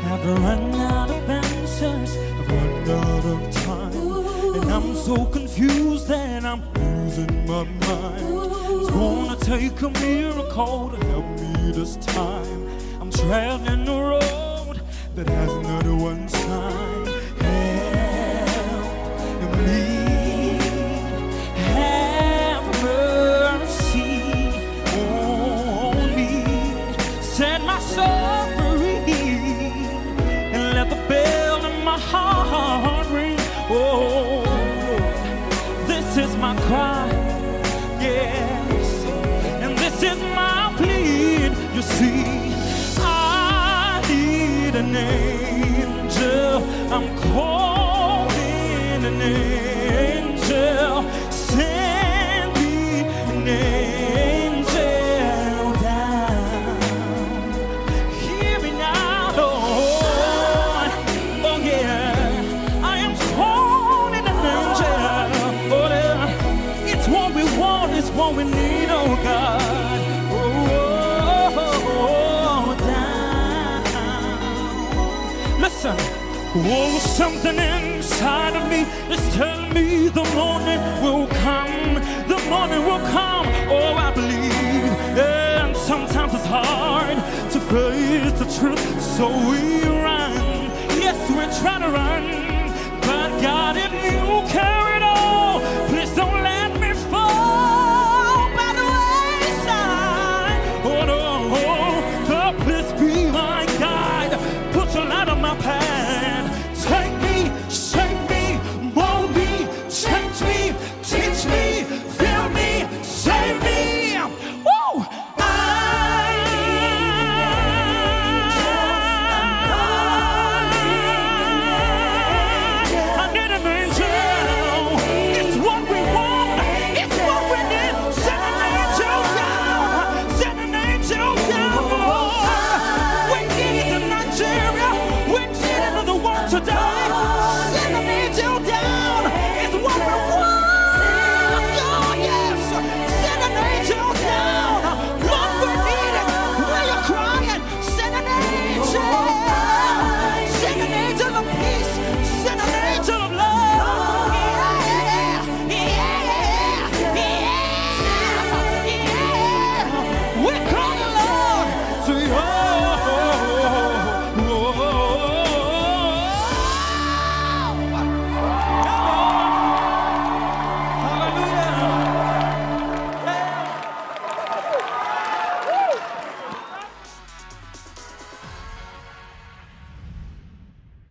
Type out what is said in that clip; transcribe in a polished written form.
I've run out of answers, I've run out of time, and I'm so confused that I'm losing my mind. It's gonna take a miracle to help me this time. I'm traveling a road that has not one sign. Help me, have mercy on me, set my soul free, and let the bell in my heart ring. Oh, this is my cry, yes, and this is my plea. You see, I need an angel. I'm calling an angel. Send me an angel down. Hear me now, Lord. Oh yeah, I am calling an angel. Oh yeah, it's what we want, it's what we need, oh God. Listen, oh, something inside of me is telling me the morning will come. The morning will come. Oh, I believe. And sometimes it's hard to face the truth, so we run. Yes, we try to run, but God, if you care.